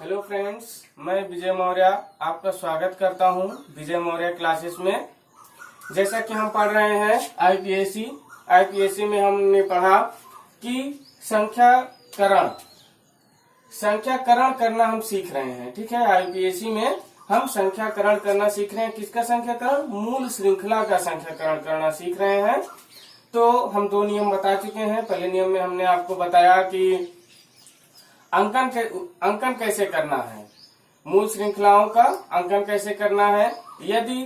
Hello friends, मैं विजय मौर्य आपका स्वागत करता हूं विजय मौर्य क्लासेस में। जैसा कि हम पढ़ रहे हैं आईपीएससी में हमने पढ़ा कि संख्याकरण करना हम सीख रहे हैं। ठीक है, आईपीएससी में हम संख्याकरण करना सीख रहे हैं। किसका संख्याकरण? मूल श्रृंखला का संख्याकरण करना सीख रहे हैं। तो हम दो नियम बता चुके हैं। पहले नियम में हमने आपको बताया कि अंकन कैसे करना है, मूल श्रृंखलाओं का अंकन कैसे करना है। यदि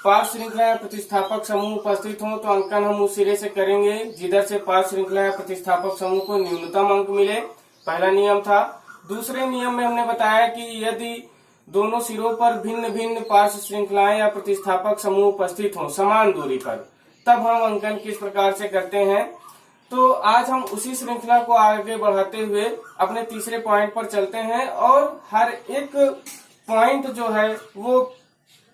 पार्श्व श्रृंखला या प्रतिस्थापक समूह उपस्थित हो तो अंकन हम उस सिरे से करेंगे जिधर से पार्श्व श्रृंखला या प्रतिस्थापक समूह को न्यूनतम अंक मिले। पहला नियम था। दूसरे नियम में हमने बताया कि यदि दोनों सिरों पर भिन्न भिन्न पार्श्व श्रृंखलाएं या प्रतिस्थापक समूह उपस्थित हो समान दूरी पर, तब हम अंकन किस प्रकार से करते हैं। तो आज हम उसी श्रृंखला को आगे बढ़ाते हुए अपने तीसरे पॉइंट पर चलते हैं और हर एक पॉइंट जो है वो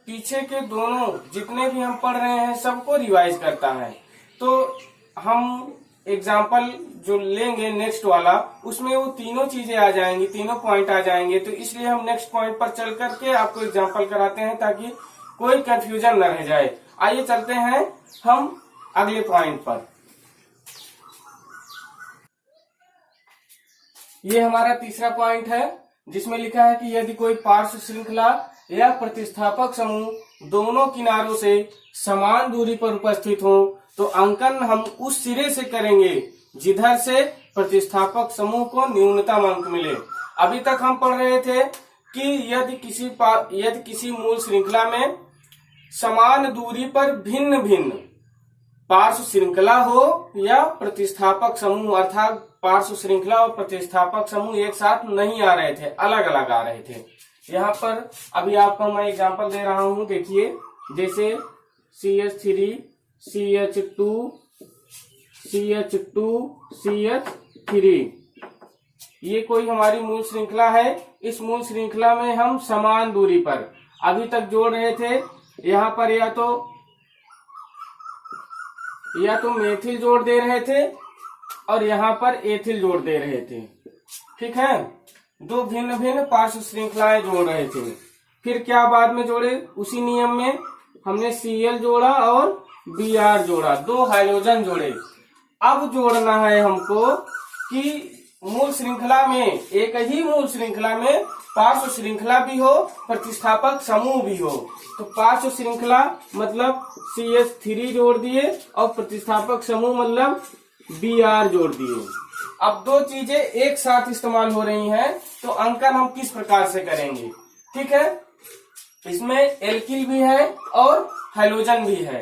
पीछे के दोनों जितने भी हम पढ़ रहे हैं सबको रिवाइज करता है। तो हम एग्जाम्पल जो लेंगे नेक्स्ट वाला, उसमें वो तीनों चीजें आ जाएंगी, तीनों पॉइंट आ जाएंगे। तो इसलिए हम नेक्स्ट पॉइंट पर चल करके आपको एग्जाम्पल कराते हैं ताकि कोई कंफ्यूजन न रह जाए। आइए चलते हैं हम अगले पॉइंट पर। ये हमारा तीसरा पॉइंट है जिसमें लिखा है कि यदि कोई पार्श्व श्रृंखला या प्रतिस्थापक समूह दोनों किनारों से समान दूरी पर उपस्थित हो तो अंकन हम उस सिरे से करेंगे जिधर से प्रतिस्थापक समूह को न्यूनतम अंक मिले। अभी तक हम पढ़ रहे थे कि यदि किसी मूल श्रृंखला में समान दूरी पर भिन्न भिन्न पार्श्व श्रृंखला हो या प्रतिस्थापक समूह, अर्थात पार्श्व श्रृंखला और प्रतिस्थापक समूह एक साथ नहीं आ रहे थे, अलग अलग आ रहे थे। यहाँ पर अभी आपको मैं एग्जांपल दे रहा हूँ। देखिए, जैसे CH3 CH2 CH2 CH3, ये कोई हमारी मूल श्रृंखला है। इस मूल श्रृंखला में हम समान दूरी पर अभी तक जोड़ रहे थे। यहाँ पर या तो मेथिल जोड़ दे रहे थे और यहाँ पर एथिल जोड़ दे रहे थे। ठीक है, दो भिन्न भिन्न पार्श्व श्रृंखलाएं जोड़ रहे थे। फिर क्या बाद में जोड़े? उसी नियम में हमने Cl जोड़ा और Br जोड़ा, दो हाइड्रोजन जोड़े। अब जोड़ना है हमको कि मूल श्रृंखला में, एक ही मूल श्रृंखला में पार्श्व श्रृंखला भी हो, प्रतिस्थापक समूह भी हो। तो पार्श्व श्रृंखला मतलब CH3 जोड़ दिए और प्रतिस्थापक समूह मतलब Br जोड़ दिए। अब दो चीजें एक साथ इस्तेमाल हो रही हैं तो अंकन हम किस प्रकार से करेंगे। ठीक है, इसमें एल्किल भी है और हाइड्रोजन भी है,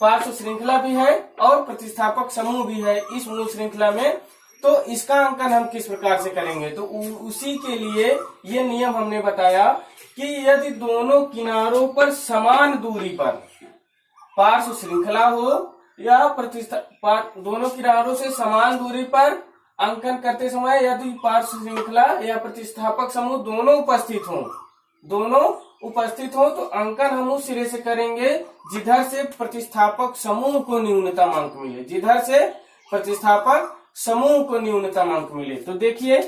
पार्श्व श्रृंखला भी है और प्रतिस्थापक समूह भी है इस मूल श्रृंखला में। तो इसका अंकन हम किस प्रकार से करेंगे, तो उसी के लिए ये नियम हमने बताया कि यदि दोनों किनारों पर समान दूरी पर पार्श्व श्रृंखला हो या दोनों किनारों से समान दूरी पर अंकन करते समय यदि पार्श्व श्रृंखला या प्रतिस्थापक समूह दोनों उपस्थित हो तो अंकन हम उस सिरे से करेंगे जिधर से प्रतिस्थापक समूह को न्यूनतम अंक मिले। तो देखिए,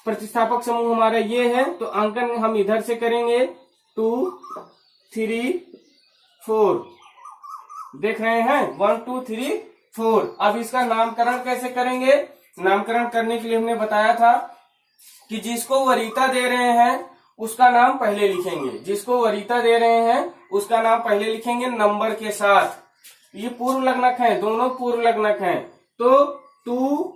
प्रतिस्थापक समूह हमारा ये है तो अंकन हम इधर से करेंगे 2 3 4। देख रहे हैं 1 2 3 4। अब इसका नामकरण कैसे करेंगे? नामकरण करने के लिए हमने बताया था कि जिसको वरीयता दे रहे हैं उसका नाम पहले लिखेंगे नंबर के साथ। ये पूर्व लग्नक हैं, दोनों पूर्व लग्नक हैं। तो 2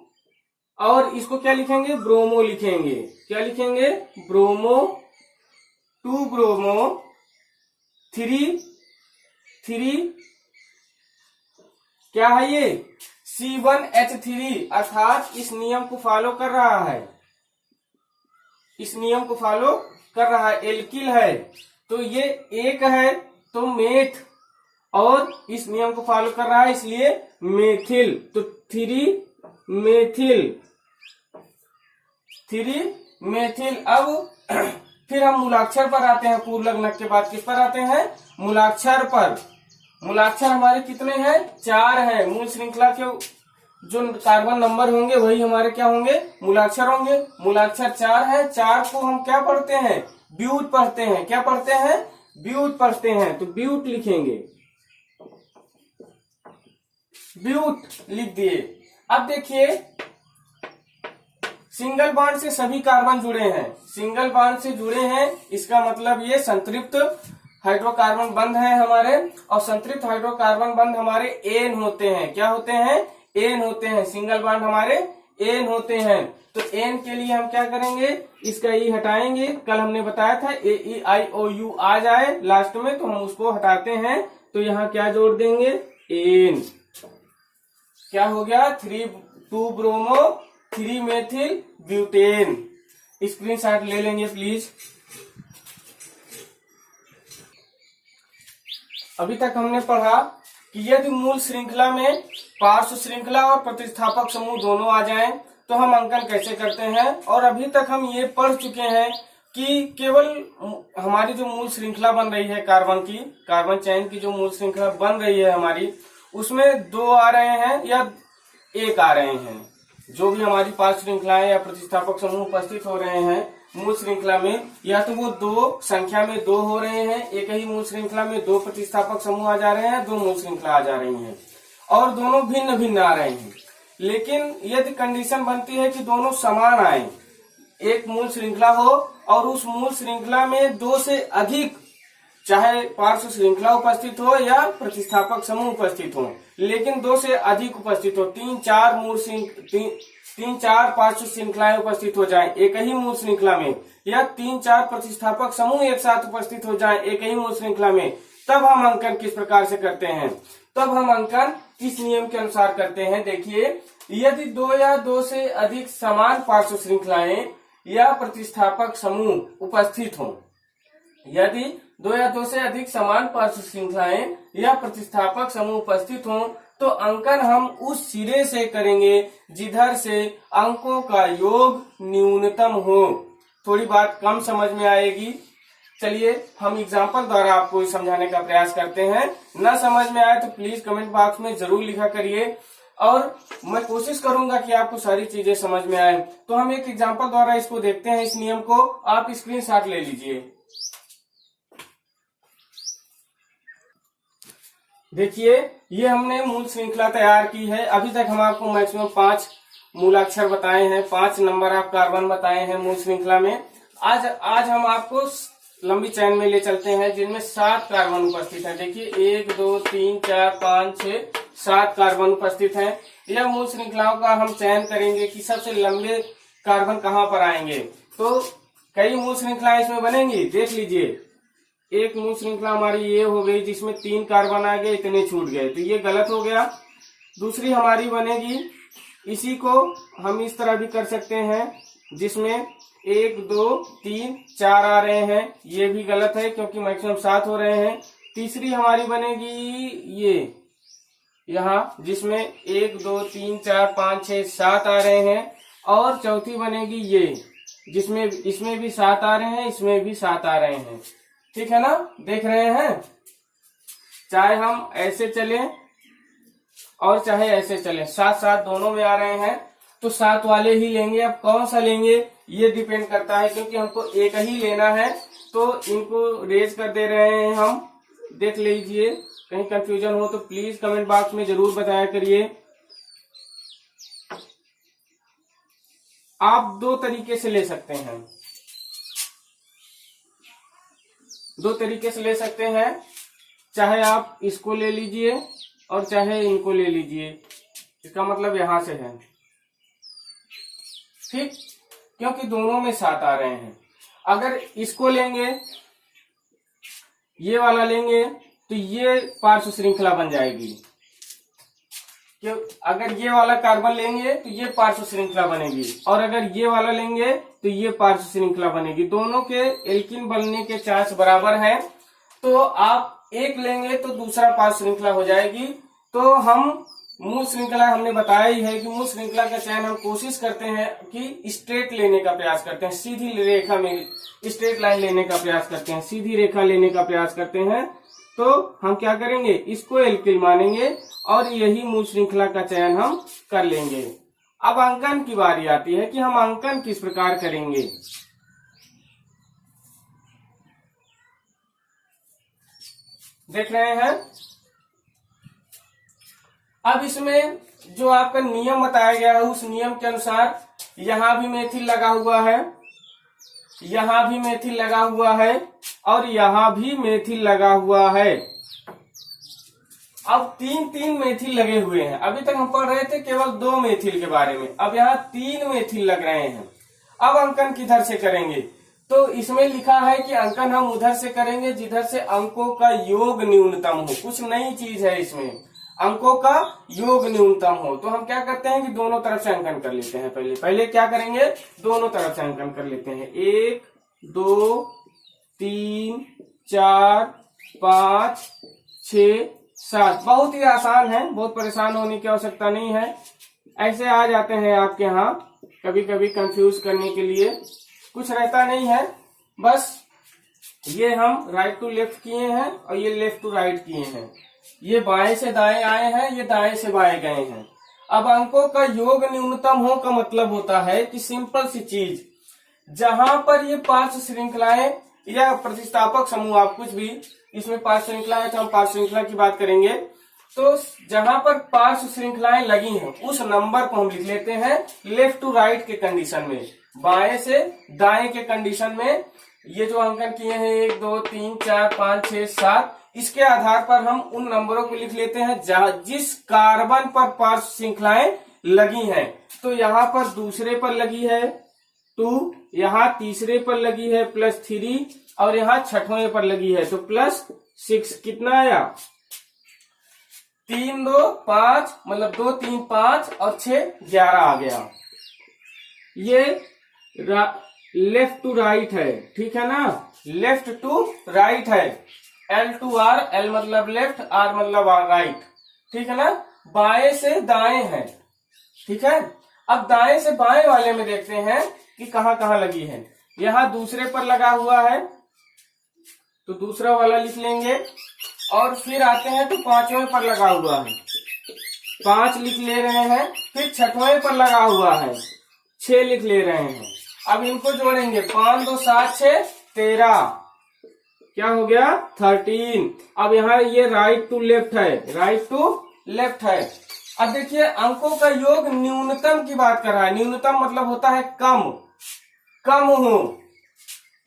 और इसको क्या लिखेंगे? ब्रोमो लिखेंगे। क्या लिखेंगे? ब्रोमो। 2 ब्रोमो 3 क्या है ये? C1H3, अर्थात इस नियम को फॉलो कर रहा है, एल्किल है तो ये एक है तो मेथ, और इस नियम को फॉलो कर रहा है इसलिए मेथिल। तो 3 मेथिल। अब फिर हम मूलाक्षर पर आते हैं। पूर्व लग्नक के बाद किस पर आते हैं? मूलाक्षर पर। मूलाक्षर हमारे कितने हैं? 4 हैं। मूल श्रृंखला के जो कार्बन नंबर होंगे वही हमारे क्या होंगे, मूलाक्षर होंगे। मूलाक्षर 4 है, 4 को हम क्या पढ़ते हैं, ब्यूट पढ़ते हैं। क्या पढ़ते हैं, ब्यूट पढ़ते हैं। तो ब्यूट लिखेंगे, ब्यूट लिख दिए। अब देखिए सिंगल बॉन्ड से सभी कार्बन जुड़े हैं, सिंगल बॉन्ड से जुड़े हैं, इसका मतलब ये संतृप्त हाइड्रोकार्बन बंध है हमारे। और संतृप्त हाइड्रोकार्बन बंध हमारे एन होते हैं। क्या होते हैं, एन होते हैं। सिंगल बॉन्ड हमारे एन होते हैं। तो एन के लिए हम क्या करेंगे, इसका ई हटाएंगे। कल हमने बताया था ए ई आई ओ यू आ जाए लास्ट में, तो हम उसको हटाते हैं। तो यहाँ क्या जोड़ देंगे, एन। क्या हो गया, 2 ब्रोमो 3 मेथिल ब्यूटेन। स्क्रीनशॉट ले लेंगे प्लीज। अभी तक हमने पढ़ा कि यदि मूल श्रृंखला में पार्श्व श्रृंखला और प्रतिस्थापक समूह दोनों आ जाएं तो हम अंकन कैसे करते हैं। और अभी तक हम ये पढ़ चुके हैं कि केवल हमारी जो मूल श्रृंखला बन रही है कार्बन की, कार्बन चैन की जो मूल श्रृंखला बन रही है हमारी, उसमें 2 आ रहे हैं या 1 आ रहे हैं। जो भी हमारी पार्श्व श्रृंखलाएं या प्रतिस्थापक समूह उपस्थित हो रहे हैं मूल श्रृंखला में, या तो वो 2 संख्या में 2 हो रहे हैं, एक ही मूल श्रृंखला में 2 प्रतिस्थापक समूह आ जा रहे हैं, 2 मूल श्रृंखला आ जा रही हैं, और दोनों भिन्न भिन्न आ रहे हैं। लेकिन यदि कंडीशन बनती है कि दोनों समान आए, एक मूल श्रृंखला हो और उस मूल श्रृंखला में 2 से अधिक, चाहे पार्श्व श्रृंखला उपस्थित हो या प्रतिस्थापक समूह उपस्थित हो, लेकिन 2 से अधिक उपस्थित हो, 3-4 पार्श्व श्रृंखलाएं उपस्थित हो जाएं एक ही मूल श्रृंखला में, या 3-4 प्रतिस्थापक समूह एक साथ उपस्थित हो जाएं एक ही मूल श्रृंखला में, तब हम अंकन किस प्रकार से करते हैं। तब हम अंकन किस नियम के अनुसार करते हैं। देखिए, यदि 2 या 2 से अधिक समान पार्श्व श्रृंखलाएं या प्रतिस्थापक समूह उपस्थित हों, यदि 2 या 2 से अधिक समान पार्श्व श्रृंखलाएं या प्रतिस्थापक समूह उपस्थित हों, तो अंकन हम उस सिरे से करेंगे जिधर से अंकों का योग न्यूनतम हो। थोड़ी बात कम समझ में आएगी, चलिए हम एग्जाम्पल द्वारा आपको समझाने का प्रयास करते हैं। न समझ में आए तो प्लीज कमेंट बॉक्स में जरूर लिखा करिए, और मैं कोशिश करूंगा कि आपको सारी चीजें समझ में आए। तो हम एक एग्जाम्पल द्वारा इसको देखते हैं, इस नियम को। आप स्क्रीनशॉट ले लीजिए। देखिए, ये हमने मूल श्रृंखला तैयार की है। अभी तक हम आपको मैक्सिमम 5 मूलाक्षर बताए हैं, 5 नंबर ऑफ कार्बन बताए हैं मूल श्रृंखला में। आज हम आपको लंबी चैन में ले चलते हैं जिनमें 7 कार्बन उपस्थित हैं। देखिए 1 2 3 4 5 6 7 कार्बन उपस्थित हैं। यह मूल श्रृंखलाओं का हम चयन करेंगे कि सबसे लंबे कार्बन कहाँ पर आएंगे। तो कई मूल श्रृंखलाएं इसमें बनेंगी, देख लीजिए। एक मूल श्रृंखला हमारी ये हो गई जिसमें 3 कार्बन आ गए, इतने छूट गए, तो ये गलत हो गया। दूसरी हमारी बनेगी, इसी को हम इस तरह भी कर सकते हैं जिसमें 1 2 3 4 आ रहे हैं, ये भी गलत है क्योंकि मैक्सिमम 7 हो रहे हैं। तीसरी हमारी बनेगी ये यहाँ, जिसमें 1 2 3 4 5 6 7 आ रहे हैं। और चौथी बनेगी ये, जिसमें इसमें भी 7 आ रहे हैं, इसमें भी 7 आ रहे हैं। ठीक है ना, देख रहे हैं। चाहे हम ऐसे चलें और चाहे ऐसे चलें, 7 दोनों में आ रहे हैं, तो 7 वाले ही लेंगे। अब कौन सा लेंगे ये डिपेंड करता है, क्योंकि हमको एक ही लेना है। तो इनको रेज कर दे रहे हैं हम, देख लीजिए। कहीं कंफ्यूजन हो तो प्लीज कमेंट बॉक्स में जरूर बताया करिए। आप 2 तरीके से ले सकते हैं, 2 तरीके से ले सकते हैं। चाहे आप इसको ले लीजिए और चाहे इनको ले लीजिए, इसका मतलब यहां से है, ठीक, क्योंकि दोनों में 7 आ रहे हैं। अगर इसको लेंगे, ये वाला लेंगे, तो ये पार्श्व श्रृंखला बन जाएगी। क्यों, अगर ये वाला कार्बन लेंगे तो ये पार्श्व श्रृंखला बनेगी, और अगर ये वाला लेंगे तो ये पार्श्व श्रृंखला बनेगी। दोनों के एल्कीन बनने के चांस बराबर हैं, तो आप एक लेंगे तो दूसरा पार्श्व श्रृंखला हो जाएगी। तो हम मूल श्रृंखला, हमने बताया ही है कि मूल श्रृंखला का चयन हम कोशिश करते हैं कि स्ट्रेट लेने का प्रयास करते हैं, सीधी रेखा में स्ट्रेट लाइन लेने का प्रयास करते हैं, सीधी रेखा लेने का प्रयास करते हैं। तो हम क्या करेंगे, इसको एल्किल मानेंगे और यही मूल श्रृंखला का चयन हम कर लेंगे। अब अंकन की बारी आती है कि हम अंकन किस प्रकार करेंगे। देख रहे हैं, अब इसमें जो आपका नियम बताया गया है उस नियम के अनुसार यहां भी मेथिल लगा हुआ है, यहां भी मेथिल लगा हुआ है और यहां भी मेथिल लगा हुआ है। अब तीन मेथिल लगे हुए हैं। अभी तक हम पढ़ रहे थे केवल 2 मेथिल के बारे में, अब यहाँ 3 मेथिल लग रहे हैं। अब अंकन किधर से करेंगे, तो इसमें लिखा है कि अंकन हम उधर से करेंगे जिधर से अंकों का योग न्यूनतम हो। कुछ नई चीज है इसमें, अंकों का योग न्यूनतम हो। तो हम क्या करते हैं कि दोनों तरफ से अंकन कर लेते हैं। पहले क्या करेंगे, दोनों तरफ से अंकन कर लेते हैं। 1 2 3 4 5 6 7। बहुत ही आसान है, बहुत परेशान होने की आवश्यकता नहीं है। ऐसे आ जाते हैं आपके यहाँ, कभी कभी कंफ्यूज करने के लिए कुछ रहता नहीं है। बस ये हम राइट टू लेफ्ट किए हैं और ये लेफ्ट टू राइट किए हैं। ये बाएं से दाएं आए हैं, ये दाएं से बाएं गए हैं। अब अंकों का योग न्यूनतम हो का मतलब होता है कि सिंपल सी चीज, जहां पर ये पार्श्व श्रृंखलाएं या प्रतिस्थापक समूह, आप कुछ भी, इसमें पार्श्व श्रृंखला है तो हम पार्श्व श्रृंखला की बात करेंगे। तो जहां पर पार्श्व श्रृंखलाएं लगी हैं उस नंबर को हम लिख लेते हैं लेफ्ट टू राइट के कंडीशन में, बाएं से दाएं के कंडीशन में। ये जो अंकन किए हैं 1 2 3 4 5 6 7, इसके आधार पर हम उन नंबरों को लिख लेते हैं जिस कार्बन पर पार्श्व श्रृंखलाएं लगी हैं। तो यहाँ पर दूसरे पर लगी है 2, यहाँ तीसरे पर लगी है +3 और यहाँ छठवें पर लगी है तो +6। कितना आया, 3 2 5, मतलब 2 3 5 और 6 11 आ गया। ये लेफ्ट टू राइट है, ठीक है ना, लेफ्ट टू राइट है। L टू R, L मतलब लेफ्ट, R मतलब राइट, ठीक है ना। बाएं से दाएं है, ठीक है। अब दाएं से बाएं वाले में देखते हैं कि कहां कहां लगी है। यहाँ दूसरे पर लगा हुआ है तो दूसरा वाला लिख लेंगे और फिर आते हैं तो 5वें पर लगा हुआ है, 5 लिख ले रहे हैं। फिर 6वें पर लगा हुआ है, 6 लिख ले रहे हैं। अब इनको जोड़ेंगे, 5 2 7 6 13, क्या हो गया 13। अब यहाँ ये राइट टू लेफ्ट है, राइट टू लेफ्ट है। अब देखिए अंकों का योग न्यूनतम की बात कर रहा है। न्यूनतम मतलब होता है कम हो।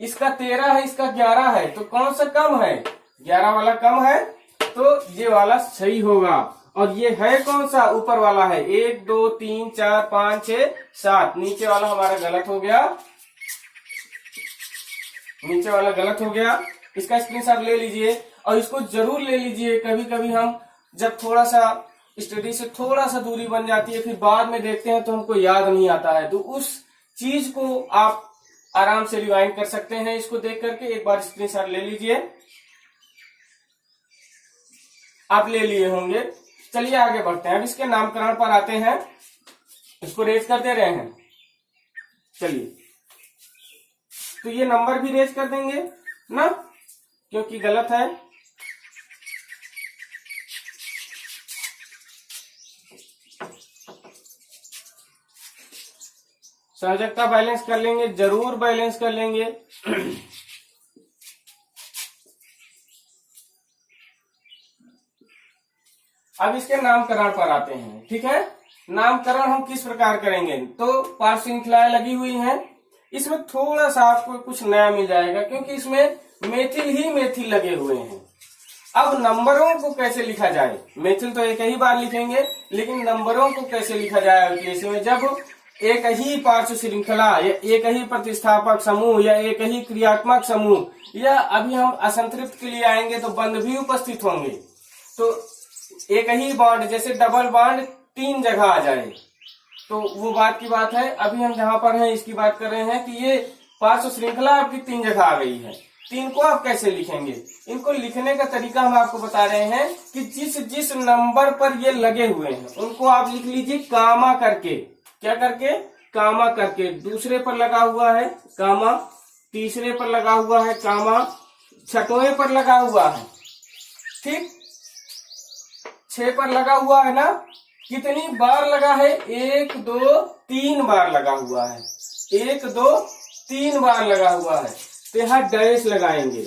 इसका 13 है, इसका 11 है, तो कौन सा कम है, 11 वाला कम है, तो ये वाला सही होगा। और ये है कौन सा, ऊपर वाला है 1 2 3 4 5 6 7, नीचे वाला हमारा गलत हो गया, नीचे वाला गलत हो गया। इसका स्क्रीनशॉट ले लीजिए और इसको जरूर ले लीजिए। कभी कभी हम जब थोड़ा सा स्टडी से थोड़ा सा दूरी बन जाती है, फिर बाद में देखते हैं तो हमको याद नहीं आता है, तो उस चीज को आप आराम से रिवाइंड कर सकते हैं। इसको देख करके एक बार स्क्रीनशॉट ले लीजिए, आप ले लिए होंगे। चलिए आगे बढ़ते हैं। अब इसके नामकरण पर आते हैं, इसको रेज कर दे रहे हैं। चलिए, तो ये नंबर भी रेज कर देंगे ना, क्योंकि गलत है। संयोजकता बैलेंस कर लेंगे, जरूर बैलेंस कर लेंगे। अब इसके नामकरण पर आते हैं, ठीक है। नामकरण हम किस प्रकार करेंगे, तो पार्श्व श्रृंखलाएं लगी हुई हैं, इसमें थोड़ा सा आपको कुछ नया मिल जाएगा क्योंकि इसमें मेथिल ही मेथिल लगे हुए हैं। अब नंबरों को कैसे लिखा जाए, मेथिल तो एक ही बार लिखेंगे, लेकिन नंबरों को कैसे लिखा जाए इसमें, जब एक ही पार्श्व श्रृंखला या एक ही प्रतिस्थापक समूह या एक ही क्रियात्मक समूह या अभी हम असंतृप्त के लिए आएंगे तो बंध भी उपस्थित होंगे, तो एक ही बॉन्ड जैसे डबल बॉन्ड 3 जगह आ जाए तो वो बात की बात है। अभी हम जहां पर हैं इसकी बात कर रहे हैं कि ये पार्श्व श्रृंखला आपकी 3 जगह आ गई है। 3 को आप कैसे लिखेंगे, इनको लिखने का तरीका हम आपको बता रहे हैं कि जिस नंबर पर ये लगे हुए हैं उनको आप लिख लीजिए कामा करके। क्या करके, कामा करके। दूसरे पर लगा हुआ है कामा, तीसरे पर लगा हुआ है कामा, छठवें पर लगा हुआ है ठीक, 6 पर लगा हुआ है ना, कितनी बार लगा है? 1 2 3 बार लगा हुआ है, 1 2 3 बार लगा हुआ है। तो यहाँ डैश लगाएंगे,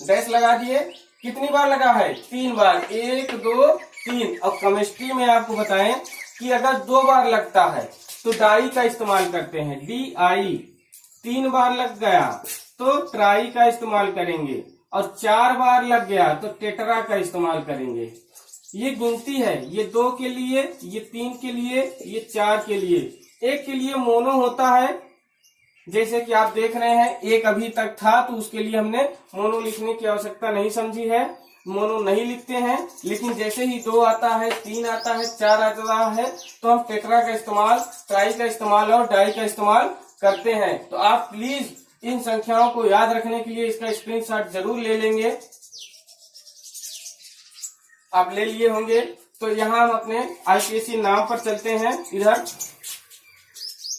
डैश लगा दिए। कितनी बार लगा है? 3 बार, 1 2 3। और केमिस्ट्री में आपको बताएं कि अगर 2 बार लगता है तो डाई का इस्तेमाल करते हैं, DI। 3 बार लग गया तो ट्राई का इस्तेमाल करेंगे, और 4 बार लग गया तो टेट्रा का इस्तेमाल करेंगे। ये गिनती है, ये 2 के लिए, ये 3 के लिए, ये 4 के लिए। एक के लिए मोनो होता है, जैसे कि आप देख रहे हैं, एक अभी तक था तो उसके लिए हमने मोनो लिखने की आवश्यकता नहीं समझी है, मोनो नहीं लिखते हैं। लेकिन जैसे ही 2 आता है, 3 आता है, 4 आता है, तो हम टेट्रा का इस्तेमाल, ट्राई का इस्तेमाल और डाई का इस्तेमाल करते हैं। तो आप प्लीज इन संख्याओं को याद रखने के लिए इसका स्क्रीनशॉट जरूर ले लेंगे। आप ले लिए होंगे। तो यहाँ हम अपने IPSC नाम पर चलते हैं। इधर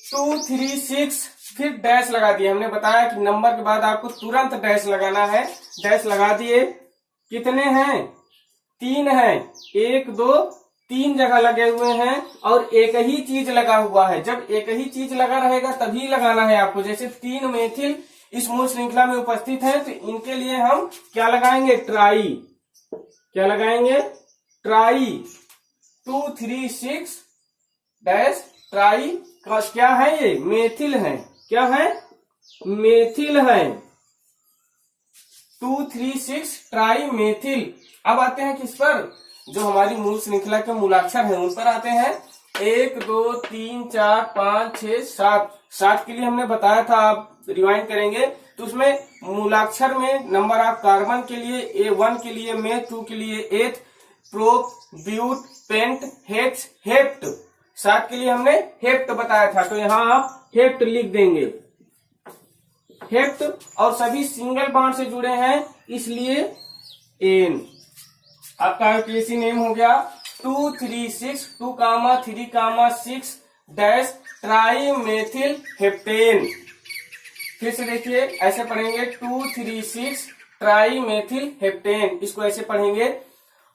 2 3 6, फिर डैश लगा दिए। हमने बताया कि नंबर के बाद आपको तुरंत डैश लगाना है। डैश लगा दिए। कितने हैं? 3 हैं। 1 2 3 जगह लगे हुए हैं और एक ही चीज लगा हुआ है। जब एक ही चीज लगा रहेगा तभी लगाना है आपको। जैसे 3 मेथिल इस मूल श्रृंखला में उपस्थित है, तो इनके लिए हम क्या लगाएंगे? ट्राई। क्या लगाएंगे? ट्राई। 2 3 6 dash try. क्या है ये? मेथिल है। क्या है? मेथिल है। 2 3 6 ट्राई मेथिल। अब आते हैं किस पर? जो हमारी मूल श्रृंखला के मूलाक्षर हैं उन पर आते हैं। 1 2 3 4 5 6 7। 7 के लिए हमने बताया था, आप रिवाइंड करेंगे तो उसमें मूलाक्षर में नंबर ऑफ कार्बन के लिए A1 के लिए में, 2 के लिए eth, prop, but, pent, hex, hept. 7 के लिए हमने हेप्ट बताया था, तो यहाँ आप हेप्ट लिख देंगे। हेप्ट, और सभी सिंगल बॉन्ड से जुड़े हैं इसलिए एन। आपका IPSC नेम हो गया 2 3 6 2, 3, 6 डैश ट्राई मेथिल हेप्टेन। फिर से देखिए, ऐसे पढ़ेंगे 2 3 6 ट्राई मेथिल हेप्टेन। इसको ऐसे पढ़ेंगे।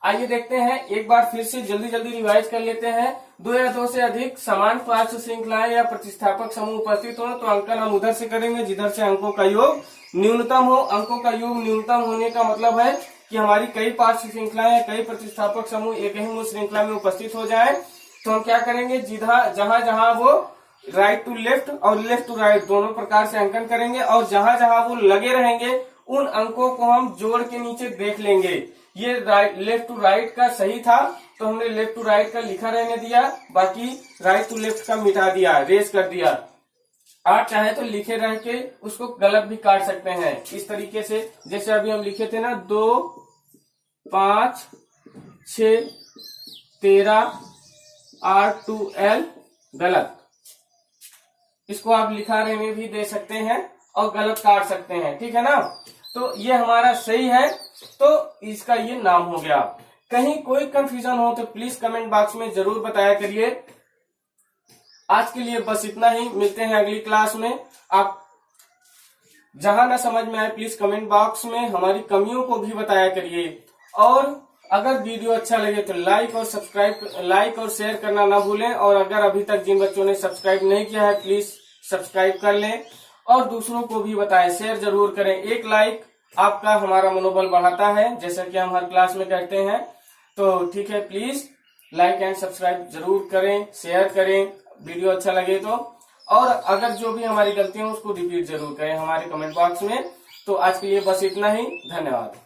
आइए देखते हैं, एक बार फिर से जल्दी जल्दी रिवाइज कर लेते हैं। 2 या 2 से अधिक समान पार्श्व श्रृंखलाएं या प्रतिस्थापक समूह उपस्थित हो तो अंकन हम उधर से करेंगे जिधर से अंकों का योग न्यूनतम हो। अंकों का योग न्यूनतम होने का मतलब है कि हमारी कई पार्श्व श्रृंखलाएं या कई प्रतिस्थापक समूह एक ही मूल श्रृंखला में उपस्थित हो जाए तो हम क्या करेंगे? जहां जहां वो राइट टू लेफ्ट और लेफ्ट टू राइट दोनों प्रकार से अंकन करेंगे, और जहां जहां वो लगे रहेंगे उन अंकों को हम जोड़ के नीचे देख लेंगे। ये लेफ्ट टू राइट का सही था तो हमने लेफ्ट टू राइट का लिखा रहने दिया, बाकी राइट टू लेफ्ट का मिटा दिया, रेस कर दिया। आप चाहे तो लिखे रह के उसको गलत भी काट सकते हैं इस तरीके से, जैसे अभी हम लिखे थे ना 2 5 6 13 R2L गलत। इसको आप लिखा रहने भी दे सकते हैं और गलत काट सकते हैं, ठीक है ना। तो ये हमारा सही है, तो इसका ये नाम हो गया। कहीं कोई कंफ्यूजन हो तो प्लीज कमेंट बॉक्स में जरूर बताया करिए। आज के लिए बस इतना ही, मिलते हैं अगली क्लास में। आप जहां ना समझ में आए प्लीज कमेंट बॉक्स में हमारी कमियों को भी बताया करिए। और अगर वीडियो अच्छा लगे तो लाइक और शेयर करना ना भूलें। और अगर अभी तक जिन बच्चों ने सब्सक्राइब नहीं किया है प्लीज सब्सक्राइब कर लें और दूसरों को भी बताएं, शेयर जरूर करें। एक लाइक आपका हमारा मनोबल बढ़ाता है, जैसा कि हम हर क्लास में कहते हैं। तो ठीक है, प्लीज लाइक एंड सब्सक्राइब जरूर करें, शेयर करें वीडियो अच्छा लगे तो। और अगर जो भी हमारी गलतियां उसको रिपीट जरूर करें हमारे कमेंट बॉक्स में। तो आज के लिए बस इतना ही, धन्यवाद।